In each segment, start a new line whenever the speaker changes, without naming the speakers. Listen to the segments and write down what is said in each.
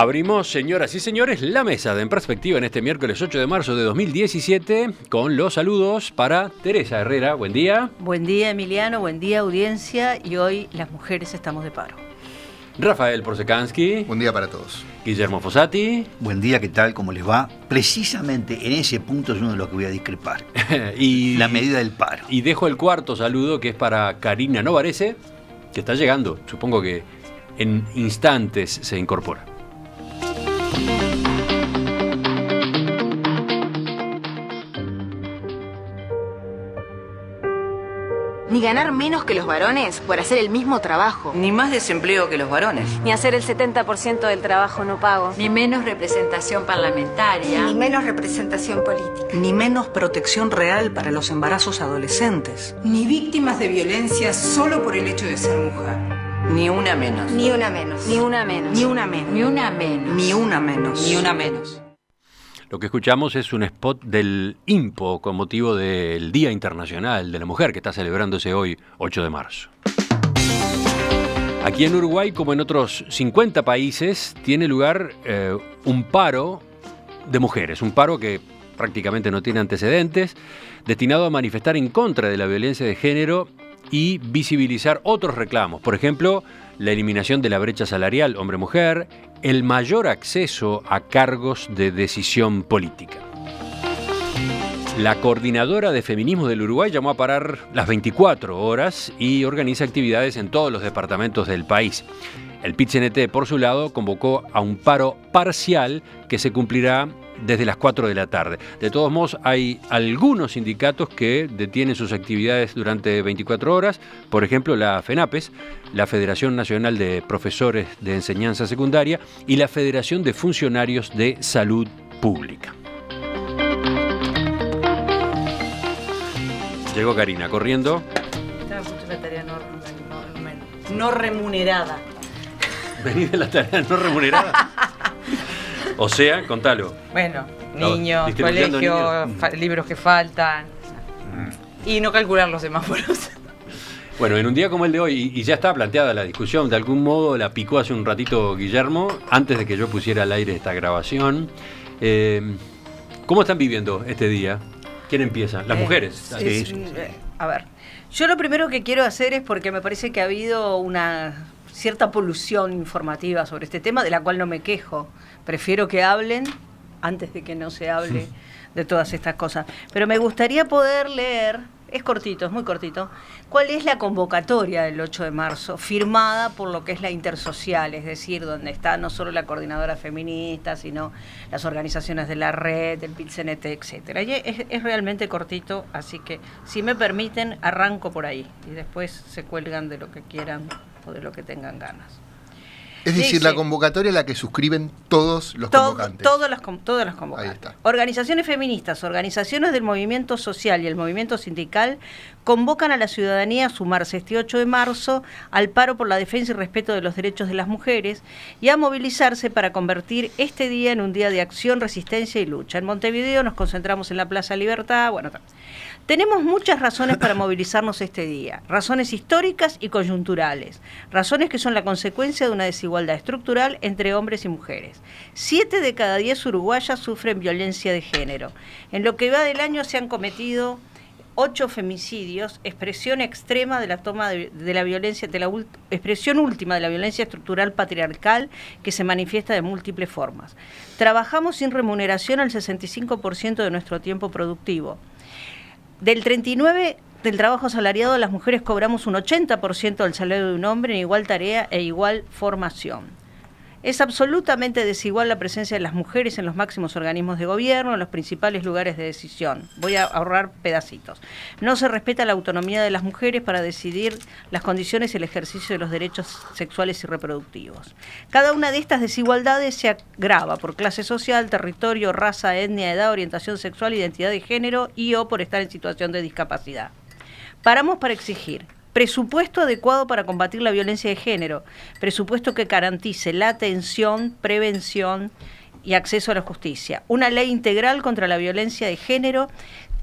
Abrimos, señoras y señores, la mesa de En Perspectiva en este miércoles 8 de marzo de 2017 con los saludos para Teresa Herrera. Buen día.
Buen día, Emiliano. Buen día, audiencia. Y hoy las mujeres estamos de paro.
Rafael Porsekansky.
Buen día para todos.
Guillermo Fossati.
Buen día, ¿qué tal? ¿Cómo les va? Precisamente en ese punto es uno de los que voy a discrepar.
Y
la medida del paro.
Y dejo el cuarto saludo, que es para Karina Novarese, que está llegando. Supongo que en instantes se incorpora.
Ni ganar menos que los varones por hacer el mismo trabajo.
Ni más desempleo que los varones.
Ni hacer el 70% del trabajo no pago.
Ni menos representación parlamentaria.
Ni menos representación política.
Ni menos protección real para los embarazos adolescentes.
Ni víctimas de violencia solo por el hecho de ser mujer.
Ni una menos.
Ni una menos.
Ni una menos.
Ni una menos.
Ni una menos.
Ni una menos.
Ni una menos.
Lo que escuchamos es un spot del INPO con motivo del Día Internacional de la Mujer, que está celebrándose hoy, 8 de marzo. Aquí en Uruguay, como en otros 50 países, tiene lugar un paro de mujeres, un paro que prácticamente no tiene antecedentes, destinado a manifestar en contra de la violencia de género y visibilizar otros reclamos. Por ejemplo, la eliminación de la brecha salarial hombre-mujer, el mayor acceso a cargos de decisión política. La coordinadora de feminismo del Uruguay llamó a parar las 24 horas y organiza actividades en todos los departamentos del país. El PIT-CNT, por su lado, convocó a un paro parcial que se cumplirá desde las 4 de la tarde. De todos modos, hay algunos sindicatos que detienen sus actividades durante 24 horas. Por ejemplo, la FENAPES, la Federación Nacional de Profesores de Enseñanza Secundaria, y la Federación de Funcionarios de Salud Pública. Llegó Karina corriendo.
Estaba justo la tarea no remunerada.
Vení de la tarea no remunerada. O sea, contalo.
Bueno, niños,
distribuyendo
colegio,
niños.
Libros que faltan. Y no calcular los semáforos.
Bueno, en un día como el de hoy, y ya está planteada la discusión, de algún modo la picó hace un ratito Guillermo, antes de que yo pusiera al aire esta grabación. ¿Cómo están viviendo este día? ¿Quién empieza? Las mujeres.
A ver, yo lo primero que quiero hacer es, porque me parece que ha habido una cierta polución informativa sobre este tema, de la cual no me quejo. Prefiero que hablen antes de que no se hable de todas estas cosas. Pero me gustaría poder leer, es cortito, es muy cortito, cuál es la convocatoria del 8 de marzo, firmada por lo que es la Intersocial, es decir, donde está no solo la coordinadora feminista, sino las organizaciones de la red, el PIT-CNT, etcétera. Y es realmente cortito, así que, si me permiten, arranco por ahí, y después se cuelgan de lo que quieran o de lo que tengan ganas.
Es decir,
Dice,
la convocatoria a la que suscriben todos los convocantes.
Todas las convocantes.
Ahí está.
Organizaciones feministas, organizaciones del movimiento social y el movimiento sindical convocan a la ciudadanía a sumarse este 8 de marzo al paro por la defensa y respeto de los derechos de las mujeres y a movilizarse para convertir este día en un día de acción, resistencia y lucha. En Montevideo nos concentramos en la Plaza Libertad. Tenemos muchas razones para movilizarnos este día, razones históricas y coyunturales, razones que son la consecuencia de una desigualdad estructural entre hombres y mujeres. 7 de cada 10 uruguayas sufren violencia de género. En lo que va del año se han cometido 8 femicidios, expresión extrema de la toma de la violencia, expresión última de la violencia estructural patriarcal que se manifiesta de múltiples formas. Trabajamos sin remuneración al 65% de nuestro tiempo productivo. Del 39% del trabajo asalariado, las mujeres cobramos un 80% del salario de un hombre en igual tarea e igual formación. Es absolutamente desigual la presencia de las mujeres en los máximos organismos de gobierno, en los principales lugares de decisión. Voy a ahorrar pedacitos. No se respeta la autonomía de las mujeres para decidir las condiciones y el ejercicio de los derechos sexuales y reproductivos. Cada una de estas desigualdades se agrava por clase social, territorio, raza, etnia, edad, orientación sexual, identidad de género y o por estar en situación de discapacidad. Paramos para exigir presupuesto adecuado para combatir la violencia de género, presupuesto que garantice la atención, prevención y acceso a la justicia. Una ley integral contra la violencia de género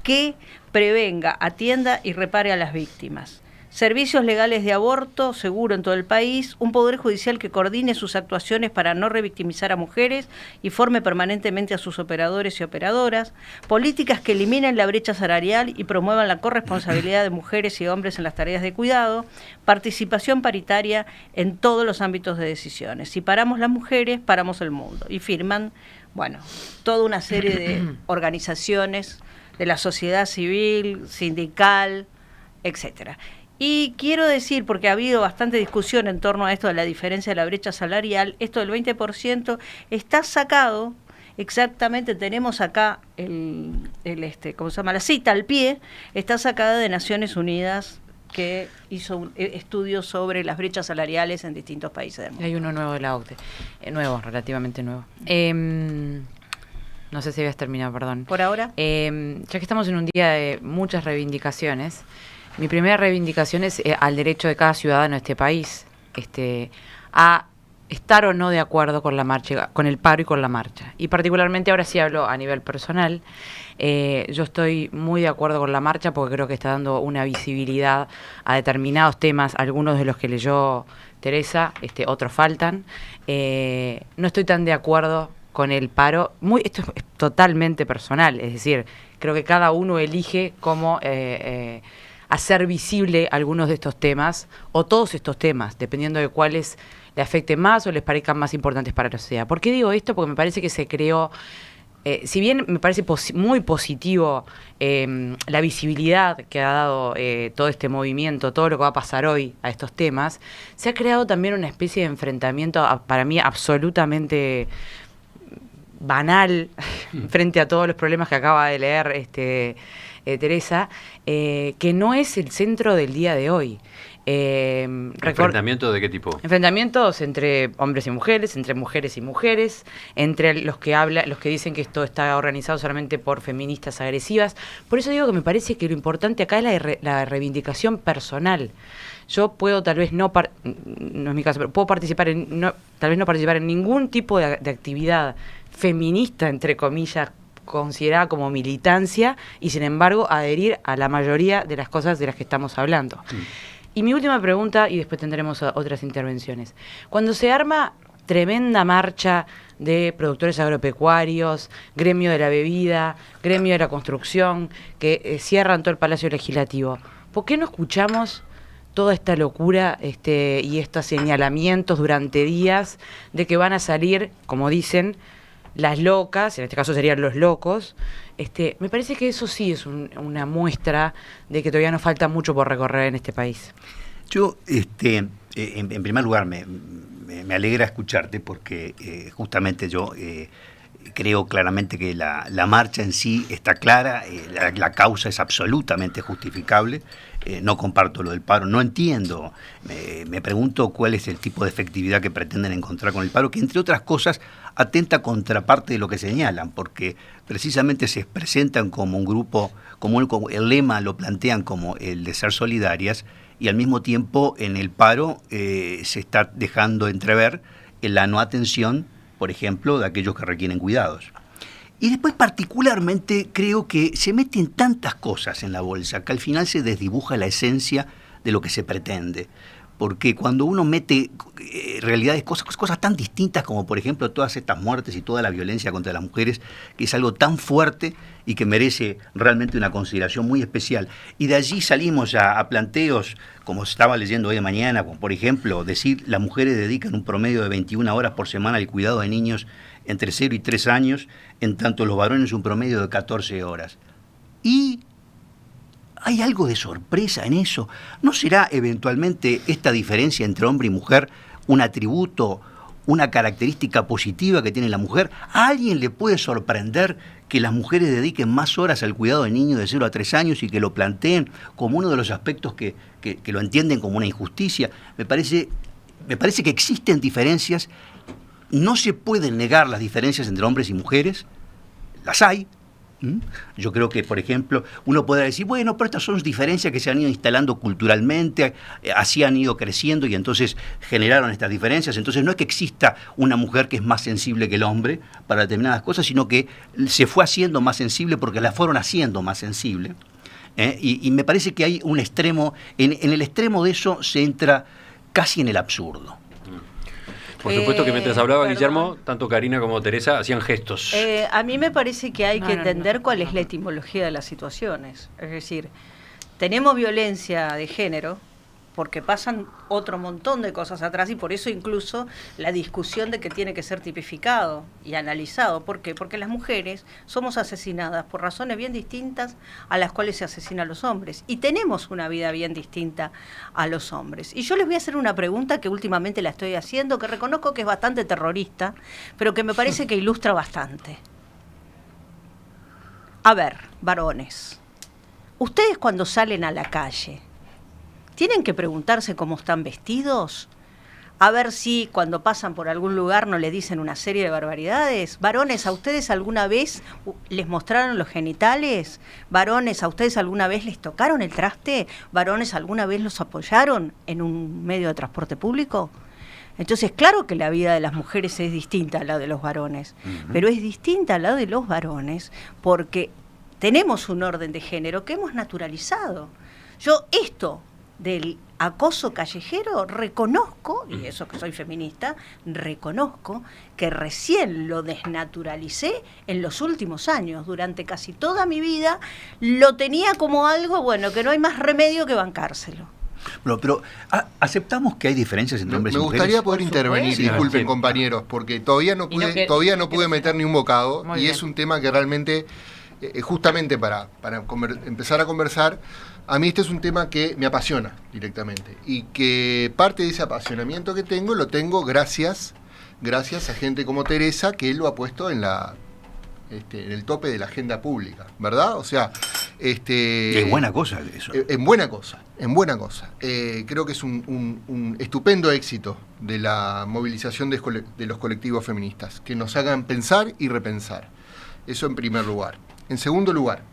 que prevenga, atienda y repare a las víctimas. servicios legales de aborto seguro en todo el país, un poder judicial que coordine sus actuaciones para no revictimizar a mujeres y forme permanentemente a sus operadores y operadoras, políticas que eliminen la brecha salarial y promuevan la corresponsabilidad de mujeres y hombres en las tareas de cuidado, participación paritaria en todos los ámbitos de decisiones. Si paramos las mujeres, paramos el mundo. Y firman, bueno, toda una serie de organizaciones de la sociedad civil, sindical, etcétera. Y quiero decir, porque ha habido bastante discusión en torno a esto de la diferencia de la brecha salarial, esto del 20% está sacado, exactamente, tenemos acá ¿cómo se llama? La cita al pie, está sacada de Naciones Unidas, que hizo un estudio sobre las brechas salariales en distintos países del mundo.
Hay uno nuevo de la OCDE, relativamente nuevo. No sé si habías terminado, perdón.
Por ahora.
Ya que estamos en un día de muchas reivindicaciones, mi primera reivindicación es al derecho de cada ciudadano de este país a estar o no de acuerdo con la marcha, con el paro y con la marcha. Y particularmente, ahora sí hablo a nivel personal, yo estoy muy de acuerdo con la marcha porque creo que está dando una visibilidad a determinados temas, algunos de los que leyó Teresa, otros faltan. No estoy tan de acuerdo con el paro. Esto es totalmente personal, es decir, creo que cada uno elige cómo hacer visible algunos de estos temas o todos estos temas, dependiendo de cuáles le afecten más o les parezcan más importantes para la sociedad. ¿Por qué digo esto? Porque me parece que se creó, si bien me parece muy positivo la visibilidad que ha dado todo este movimiento, todo lo que va a pasar hoy a estos temas, se ha creado también una especie de enfrentamiento para mí absolutamente banal frente a todos los problemas que acaba de leer Teresa, que no es el centro del día de hoy.
¿Enfrentamiento de qué tipo?
Enfrentamientos entre hombres y mujeres, entre mujeres, entre los que dicen que esto está organizado solamente por feministas agresivas. Por eso digo que me parece que lo importante acá es la reivindicación personal. Yo puedo tal vez no es mi caso, pero puedo participar tal vez no participar en ningún tipo de actividad feminista, entre comillas, considerada como militancia, y sin embargo adherir a la mayoría de las cosas de las que estamos hablando. Y mi última pregunta, y después tendremos otras intervenciones. Cuando se arma tremenda marcha de productores agropecuarios, gremio de la bebida, gremio de la construcción, que cierran todo el Palacio Legislativo, ¿por qué no escuchamos toda esta locura y estos señalamientos durante días de que van a salir, como dicen, las locas, en este caso serían los locos? Me parece que eso sí es una muestra de que todavía nos falta mucho por recorrer en este país.
Yo, en primer lugar, me alegra escucharte porque justamente yo creo claramente que la marcha en sí está clara, la causa es absolutamente justificable. No comparto lo del paro, no entiendo, me pregunto cuál es el tipo de efectividad que pretenden encontrar con el paro, que entre otras cosas atenta contra parte de lo que señalan, porque precisamente se presentan como un grupo, como el lema lo plantean como el de ser solidarias, y al mismo tiempo en el paro se está dejando entrever la no atención, por ejemplo, de aquellos que requieren cuidados. Y después particularmente creo que se meten tantas cosas en la bolsa que al final se desdibuja la esencia de lo que se pretende. Porque cuando uno mete realidades, cosas tan distintas como por ejemplo todas estas muertes y toda la violencia contra las mujeres, que es algo tan fuerte y que merece realmente una consideración muy especial. Y de allí salimos a planteos, como estaba leyendo hoy de mañana, como por ejemplo decir las mujeres dedican un promedio de 21 horas por semana al cuidado de niños entre 0 y 3 años, en tanto los varones un promedio de 14 horas. Y ¿hay algo de sorpresa en eso? ¿No será eventualmente esta diferencia entre hombre y mujer un atributo, una característica positiva que tiene la mujer? ¿A alguien le puede sorprender que las mujeres dediquen más horas al cuidado de niños de 0 a 3 años y que lo planteen como uno de los aspectos que lo entienden como una injusticia? Me parece que existen diferencias. No se pueden negar las diferencias entre hombres y mujeres, las hay. Yo creo que, por ejemplo, uno podrá decir, bueno, pero estas son diferencias que se han ido instalando culturalmente, así han ido creciendo y entonces generaron estas diferencias. Entonces no es que exista una mujer que es más sensible que el hombre para determinadas cosas, sino que se fue haciendo más sensible porque la fueron haciendo más sensible. Y me parece que hay un extremo, en el extremo de eso se entra casi en el absurdo.
Por supuesto que mientras hablaba
perdón.
Guillermo, tanto Karina como Teresa hacían gestos.
A mí me parece que hay que entender cuál es la etimología de las situaciones. Es decir, tenemos violencia de género porque pasan otro montón de cosas atrás y por eso incluso la discusión de que tiene que ser tipificado y analizado. ¿Por qué? Porque las mujeres somos asesinadas por razones bien distintas a las cuales se asesinan los hombres y tenemos una vida bien distinta a los hombres. Y yo les voy a hacer una pregunta que últimamente la estoy haciendo, que reconozco que es bastante terrorista, pero que me parece que ilustra bastante. A ver, varones, ustedes cuando salen a la calle, ¿tienen que preguntarse cómo están vestidos? A ver si cuando pasan por algún lugar no le dicen una serie de barbaridades. Varones, ¿a ustedes alguna vez les mostraron los genitales? Varones, ¿a ustedes alguna vez les tocaron el traste? Varones, ¿alguna vez los apoyaron en un medio de transporte público? Entonces, claro que la vida de las mujeres es distinta a la de los varones, pero es distinta a la de los varones porque tenemos un orden de género que hemos naturalizado. Yo esto del acoso callejero reconozco, y eso que soy feminista, reconozco que recién lo desnaturalicé en los últimos años. Durante casi toda mi vida lo tenía como algo, bueno, que no hay más remedio que bancárselo.
Bueno, pero aceptamos que hay diferencias entre hombres y mujeres.
Me gustaría poder intervenir, disculpen compañeros, porque todavía no pude meter ni un bocado y es un tema que realmente, justamente para empezar a conversar, a mí este es un tema que me apasiona directamente y que parte de ese apasionamiento que tengo lo tengo gracias a gente como Teresa, que él lo ha puesto en el tope de la agenda pública, ¿verdad? O sea,
es buena cosa eso.
En buena cosa. Creo que es un estupendo éxito de la movilización de los colectivos feministas, que nos hagan pensar y repensar. Eso en primer lugar. En segundo lugar,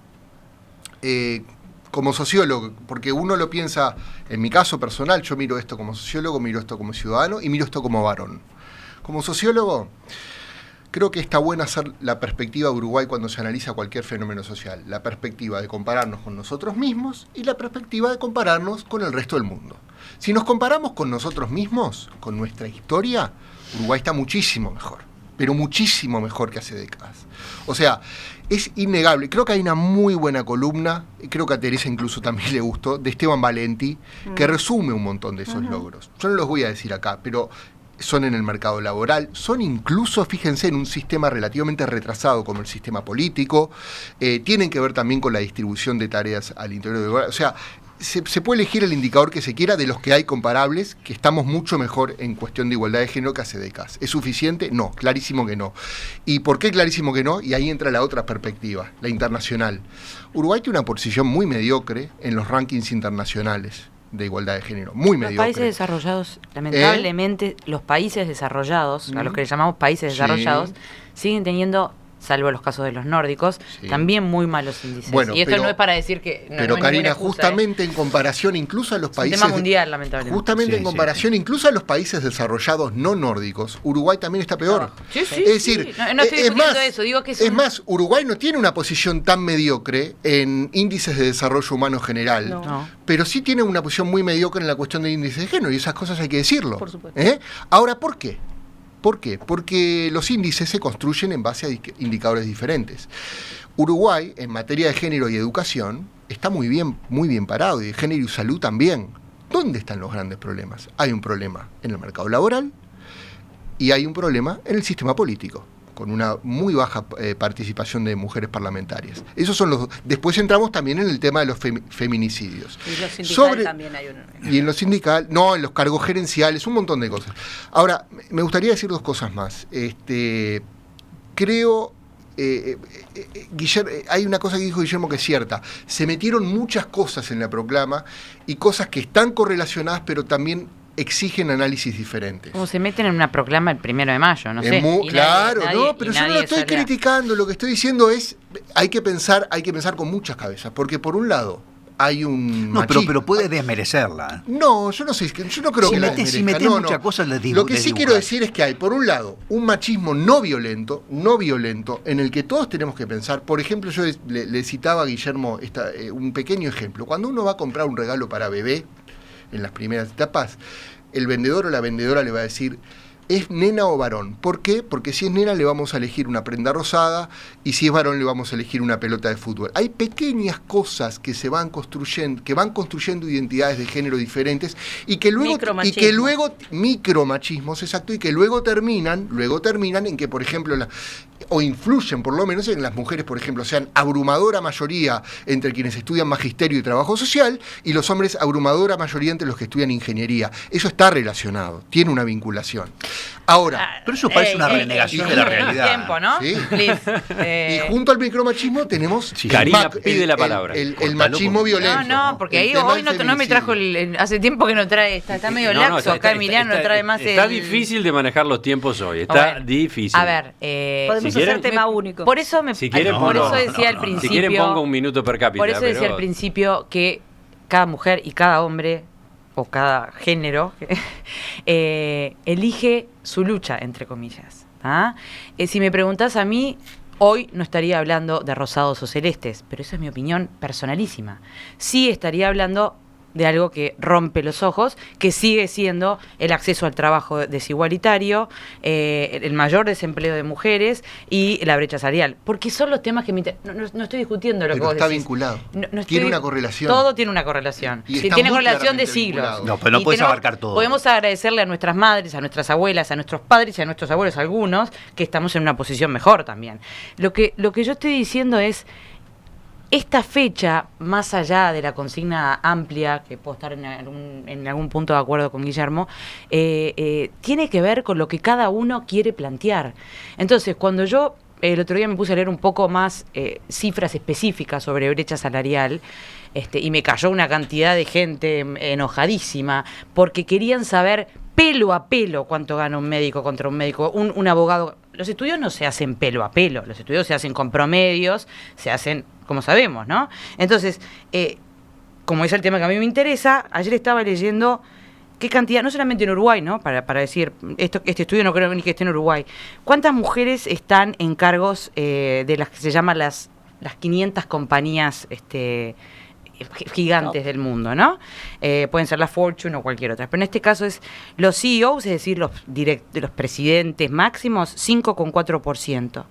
como sociólogo, porque uno lo piensa, en mi caso personal, yo miro esto como sociólogo, miro esto como ciudadano y miro esto como varón. Como sociólogo, creo que está buena hacer la perspectiva de Uruguay cuando se analiza cualquier fenómeno social. La perspectiva de compararnos con nosotros mismos y la perspectiva de compararnos con el resto del mundo. Si nos comparamos con nosotros mismos, con nuestra historia, Uruguay está muchísimo mejor, pero muchísimo mejor que hace décadas. O sea, es innegable. Creo que hay una muy buena columna, creo que a Teresa incluso también le gustó, de Esteban Valenti, que resume un montón de esos logros. Yo no los voy a decir acá, pero son en el mercado laboral, son incluso, fíjense, en un sistema relativamente retrasado como el sistema político, tienen que ver también con la distribución de tareas al interior del gobierno. O sea, se puede elegir el indicador que se quiera de los que hay comparables, que estamos mucho mejor en cuestión de igualdad de género que hace décadas. ¿Es suficiente? No, clarísimo que no. ¿Y por qué clarísimo que no? Y ahí entra la otra perspectiva, la internacional. Uruguay tiene una posición muy mediocre en los rankings internacionales de igualdad de género, muy mediocre.
Los países desarrollados, lamentablemente, los países desarrollados, a los que le llamamos países desarrollados, siguen teniendo, salvo los casos de los nórdicos, también muy malos índices.
Bueno,
y esto no es para decir que
pero
no
Karina,
excusa,
justamente en comparación incluso a los países...
tema mundial, lamentablemente.
Justamente en comparación incluso a los países desarrollados no nórdicos, Uruguay también está peor.
Sí,
es decir,
no estoy diciendo eso, digo que
es más, Uruguay no tiene una posición tan mediocre en índices de desarrollo humano general, pero sí tiene una posición muy mediocre en la cuestión de índices de género, y esas cosas hay que decirlo.
Por supuesto.
Ahora, ¿por qué? ¿Por qué? Porque los índices se construyen en base a indicadores diferentes. Uruguay, en materia de género y educación, está muy bien parado, y de género y salud también. ¿Dónde están los grandes problemas? Hay un problema en el mercado laboral y hay un problema en el sistema político, con una muy baja participación de mujeres parlamentarias. Esos son los. Después entramos también en el tema de los feminicidios.
Y los sindicales también hay uno.
Y en los sindicales, no, en los cargos gerenciales, un montón de cosas. Ahora, me gustaría decir dos cosas más. Creo, Guillermo, hay una cosa que dijo Guillermo que es cierta. Se metieron muchas cosas en la proclama y cosas que están correlacionadas, pero también exigen análisis diferentes.
Como se meten en una proclama el 1 de mayo, no sé.
Claro, pero yo no lo estoy criticando, lo que estoy diciendo es, hay que pensar con muchas cabezas, porque por un lado, hay un
No,
machismo.
pero puede desmerecerla.
No, yo no sé, yo no creo que la desmerezca.
Si metes muchas cosas, les digo.
Lo que sí quiero decir es que hay, por un lado, un machismo no violento, en el que todos tenemos que pensar. Por ejemplo, yo le citaba a Guillermo un pequeño ejemplo. Cuando uno va a comprar un regalo para bebé, en las primeras etapas, el vendedor o la vendedora le va a decir: ¿es nena o varón? ¿Por qué? Porque si es nena le vamos a elegir una prenda rosada y si es varón le vamos a elegir una pelota de fútbol. Hay pequeñas cosas que van construyendo identidades de género diferentes y que luego micromachismos, exacto, y que luego terminan en que, por ejemplo, o influyen por lo menos en las mujeres, por ejemplo, sean abrumadora mayoría entre quienes estudian magisterio y trabajo social y los hombres abrumadora mayoría entre los que estudian ingeniería. Eso está relacionado, tiene una vinculación. Ahora,
pero eso parece una renegación de la realidad.
Tiempo, ¿no?
¿Sí? Y junto al micromachismo tenemos
Karina pide la palabra.
El machismo violento.
No, porque ahí hoy no me trajo hace tiempo que no trae, está medio laxo, acá Emiliano no trae más.
Está difícil de manejar los tiempos hoy, está difícil.
A ver,
podemos hacer tema único.
Por eso decía al principio.
Si quieren pongo un minuto per cápita.
Por eso decía al principio que cada mujer y cada hombre o cada género elige su lucha, entre comillas. Si me preguntás a mí, hoy no estaría hablando de rosados o celestes, pero esa es mi opinión personalísima. Sí estaría hablando de algo que rompe los ojos, que sigue siendo el acceso al trabajo desigualitario, el mayor desempleo de mujeres y la brecha salarial. Porque son los temas que me interesan. No estoy discutiendo lo que vos decís.
Está vinculado. Tiene una correlación.
Todo tiene una correlación.
Y
tiene correlación de siglos.
Vinculado.
No, pero no puedes abarcar todo.
Podemos agradecerle a nuestras madres, a nuestras abuelas, a nuestros padres y a nuestros abuelos, algunos, que estamos en una posición mejor también. Lo que yo estoy diciendo es: esta fecha, más allá de la consigna amplia, que puedo estar en algún punto de acuerdo con Guillermo, tiene que ver con lo que cada uno quiere plantear. Entonces, cuando yo el otro día me puse a leer un poco más cifras específicas sobre brecha salarial, y me cayó una cantidad de gente enojadísima, porque querían saber pelo a pelo cuánto gana un médico contra un médico, un abogado. Los estudios no se hacen pelo a pelo, los estudios se hacen con promedios, se hacen como sabemos, ¿no? Entonces, como es el tema que a mí me interesa, ayer estaba leyendo qué cantidad, no solamente en Uruguay, ¿no? Para decir, este estudio no creo ni que esté en Uruguay. ¿Cuántas mujeres están en cargos de las que se llaman las 500 compañías gigantes del mundo, ¿no? Pueden ser la Fortune o cualquier otra. Pero en este caso es los CEOs, es decir, los presidentes máximos, 5,4%.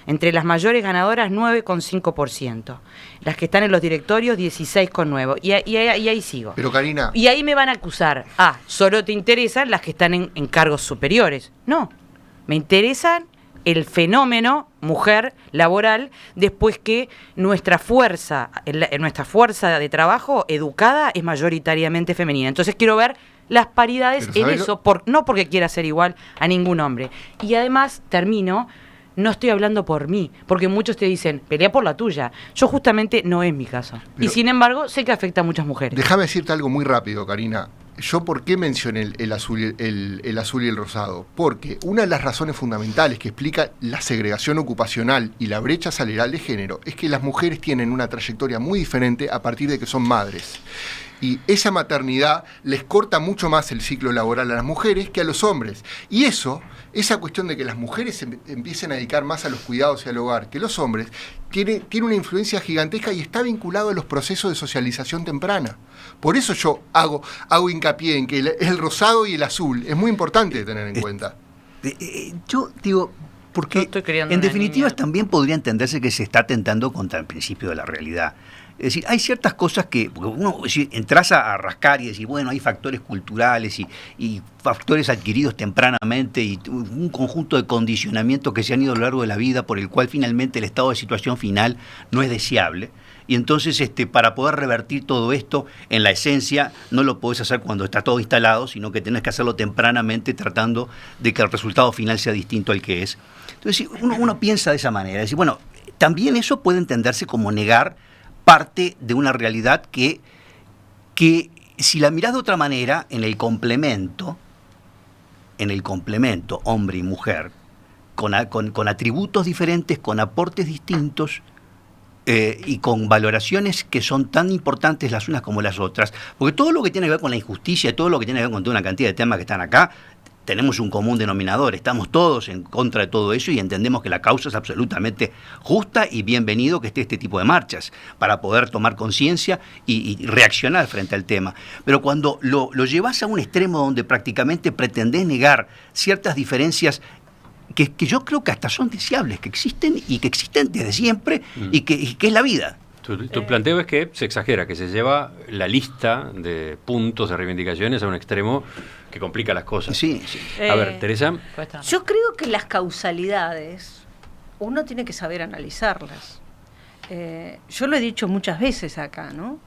Entre las mayores ganadoras, 9,5%. Las que están en los directorios, 16,9%. Y ahí sigo.
Pero Karina...
Y ahí me van a acusar, solo te interesan las que están en cargos superiores. No, me interesan el fenómeno mujer laboral después que nuestra fuerza de trabajo educada es mayoritariamente femenina. Entonces quiero ver las paridades en eso, no porque quiera ser igual a ningún hombre. Y además, termino... No estoy hablando por mí, porque muchos te dicen, pelea por la tuya. Yo justamente no es mi caso. Pero, y sin embargo, sé que afecta a muchas mujeres.
Déjame decirte algo muy rápido, Karina. ¿Yo por qué mencioné el azul y el rosado? Porque una de las razones fundamentales que explica la segregación ocupacional y la brecha salarial de género es que las mujeres tienen una trayectoria muy diferente a partir de que son madres. Y esa maternidad les corta mucho más el ciclo laboral a las mujeres que a los hombres. Y esa cuestión de que las mujeres empiecen a dedicar más a los cuidados y al hogar que los hombres, tiene una influencia gigantesca y está vinculado a los procesos de socialización temprana. Por eso yo hago hincapié en que el rosado y el azul es muy importante tener en cuenta.
Yo digo, porque en definitiva también podría entenderse que se está atentando contra el principio de la realidad. Es decir, hay ciertas cosas que, porque uno entras a rascar y decir, bueno, hay factores culturales y factores adquiridos tempranamente y un conjunto de condicionamientos que se han ido a lo largo de la vida por el cual finalmente el estado de situación final no es deseable. Y entonces, para poder revertir todo esto, en la esencia, no lo podés hacer cuando está todo instalado, sino que tenés que hacerlo tempranamente tratando de que el resultado final sea distinto al que es. Entonces, uno piensa de esa manera, decir, bueno, también eso puede entenderse como negar parte de una realidad que si la mirás de otra manera, en el complemento hombre y mujer, con atributos diferentes, con aportes distintos, y con valoraciones que son tan importantes las unas como las otras, porque todo lo que tiene que ver con la injusticia, todo lo que tiene que ver con toda una cantidad de temas que están acá, tenemos un común denominador, estamos todos en contra de todo eso y entendemos que la causa es absolutamente justa y bienvenido que esté este tipo de marchas para poder tomar conciencia y reaccionar frente al tema. Pero cuando lo llevas a un extremo donde prácticamente pretendés negar ciertas diferencias que yo creo que hasta son deseables, que existen y que existen desde siempre y que es la vida.
Tu planteo es que se exagera, que se lleva la lista de puntos de reivindicaciones a un extremo que complica las cosas.
Sí, sí.
A ver, Teresa.
Yo creo que las causalidades uno tiene que saber analizarlas. Yo lo he dicho muchas veces acá, ¿no?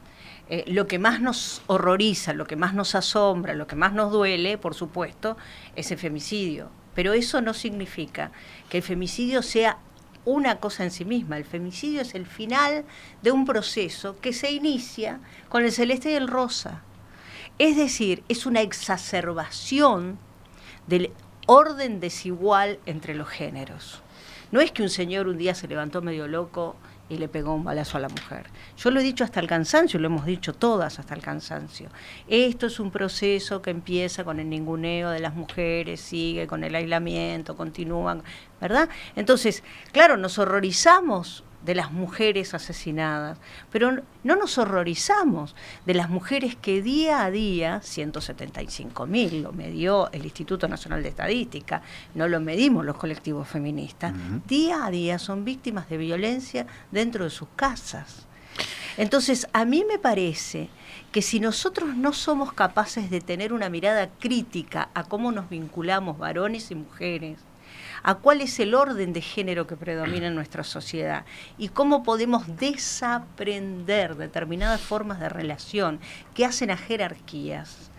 Lo que más nos horroriza, lo que más nos asombra, lo que más nos duele, por supuesto, es el femicidio. Pero eso no significa que el femicidio sea una cosa en sí misma. El femicidio es el final de un proceso que se inicia con el celeste y el rosa. Es decir, es una exacerbación del orden desigual entre los géneros. No es que un señor un día se levantó medio loco y le pegó un balazo a la mujer. Yo lo he dicho hasta el cansancio, lo hemos dicho todas hasta el cansancio. Esto es un proceso que empieza con el ninguneo de las mujeres, sigue con el aislamiento, continúan, ¿verdad? Entonces, claro, nos horrorizamos de las mujeres asesinadas, pero no nos horrorizamos de las mujeres que día a día, 175.000 lo medió el Instituto Nacional de Estadística, no lo medimos los colectivos feministas, día a día son víctimas de violencia dentro de sus casas. Entonces, a mí me parece que si nosotros no somos capaces de tener una mirada crítica a cómo nos vinculamos varones y mujeres, a cuál es el orden de género que predomina en nuestra sociedad y cómo podemos desaprender determinadas formas de relación que hacen a jerarquías,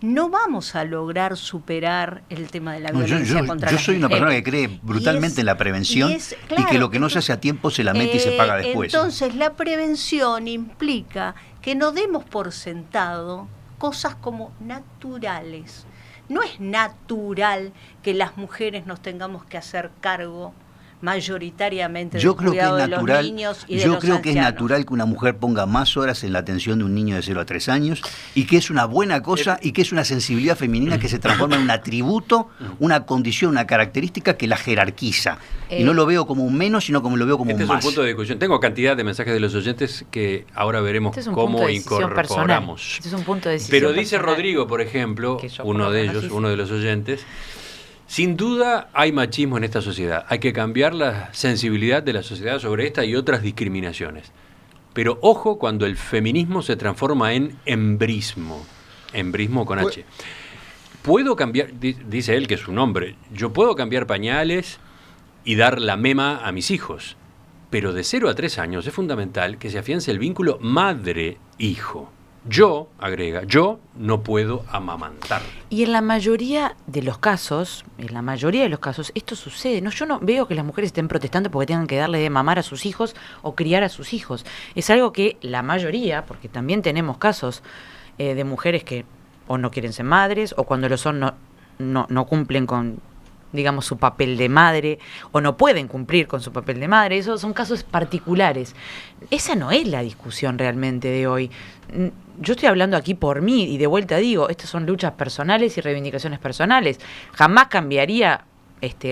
no vamos a lograr superar el tema de la violencia contra las mujeres. Yo
soy una persona que cree brutalmente en la prevención y que lo que no se hace a tiempo se lamenta y se paga después.
Entonces, la prevención implica que no demos por sentado cosas como naturales. No es natural que las mujeres nos tengamos que hacer cargo mayoritariamente del cuidado de los niños y de los ancianos. Yo creo
que es natural que una mujer ponga más horas en la atención de un niño de 0 a 3 años y que es una buena cosa y que es una sensibilidad femenina que se transforma en un atributo, una condición, una característica que la jerarquiza. Y no lo veo como un menos, sino como lo veo como un más.
Este es un punto de discusión. Tengo cantidad de mensajes de los oyentes que ahora veremos cómo incorporamos.
Este es un punto de decisión
Pero dice personal. Rodrigo, por ejemplo, uno de los oyentes, sin duda hay machismo en esta sociedad. Hay que cambiar la sensibilidad de la sociedad sobre esta y otras discriminaciones. Pero ojo cuando el feminismo se transforma en embrismo. Embrismo con H. Puedo cambiar, dice él que es un hombre, yo puedo cambiar pañales y dar la mema a mis hijos. Pero de 0 a 3 años es fundamental que se afiance el vínculo madre-hijo. Yo, agrega, yo no puedo amamantar.
Y en la mayoría de los casos, esto sucede. Yo no veo que las mujeres estén protestando porque tengan que darle de mamar a sus hijos o criar a sus hijos. Es algo que la mayoría, porque también tenemos casos de mujeres que o no quieren ser madres o cuando lo son no cumplen con, digamos, su papel de madre, o no pueden cumplir con su papel de madre. Esos son casos particulares. Esa no es la discusión realmente de hoy. Yo estoy hablando aquí por mí, y de vuelta digo, estas son luchas personales y reivindicaciones personales. Jamás cambiaría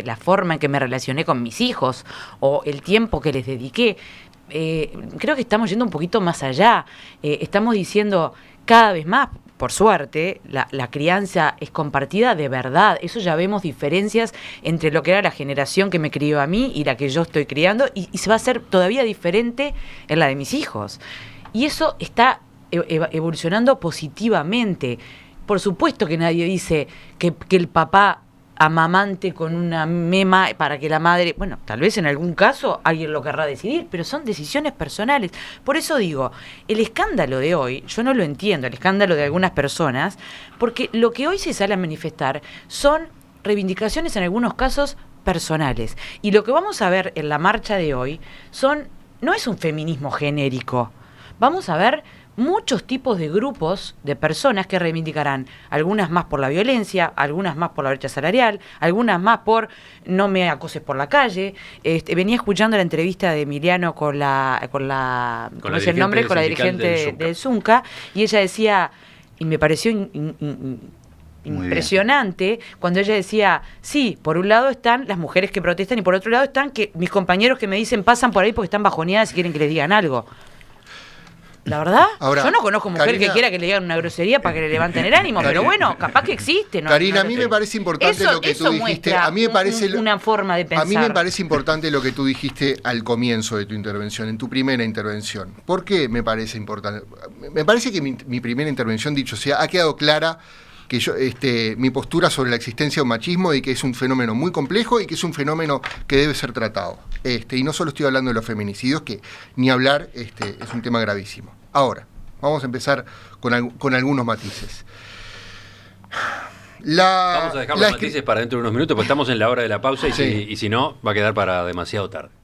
la forma en que me relacioné con mis hijos, o el tiempo que les dediqué. Creo que estamos yendo un poquito más allá. Estamos diciendo cada vez más, por suerte, la crianza es compartida de verdad. Eso ya vemos diferencias entre lo que era la generación que me crió a mí y la que yo estoy criando, y se va a hacer todavía diferente en la de mis hijos. Y eso está evolucionando positivamente. Por supuesto que nadie dice que el papá amamante con una mema para que la madre, bueno, tal vez en algún caso alguien lo querrá decidir, pero son decisiones personales. Por eso digo, el escándalo de hoy, yo no lo entiendo, el escándalo de algunas personas, porque lo que hoy se sale a manifestar son reivindicaciones en algunos casos personales. Y lo que vamos a ver en la marcha de hoy no es un feminismo genérico. vamos a ver muchos tipos de grupos de personas que reivindicarán, algunas más por la violencia, algunas más por la brecha salarial, algunas más por no me acoses por la calle. Venía escuchando la entrevista de Emiliano con la ¿cómo es el nombre? Con la dirigente del Zunca, y ella decía, y me pareció impresionante cuando ella decía, sí, por un lado están las mujeres que protestan y por otro lado están que mis compañeros que me dicen pasan por ahí porque están bajoneadas y quieren que les digan algo. La verdad,
ahora,
yo no conozco mujer
Karina,
que quiera que le digan una grosería para que le levanten el ánimo, pero bueno, capaz que existe.
Karina, a mí me parece importante lo que tú dijiste. A mí me parece
una forma de pensar.
A mí me parece importante lo que tú dijiste al comienzo de tu intervención, en tu primera intervención. ¿Por qué me parece importante? Me parece que mi primera intervención, dicho sea, ha quedado clara que yo, mi postura sobre la existencia de un machismo y que es un fenómeno muy complejo y que es un fenómeno que debe ser tratado. Y no solo estoy hablando de los feminicidios, que ni hablar es un tema gravísimo. Ahora, vamos a empezar con algunos matices.
Vamos a dejar los matices para dentro de unos minutos, porque estamos en la hora de la pausa y si no, va a quedar para demasiado tarde.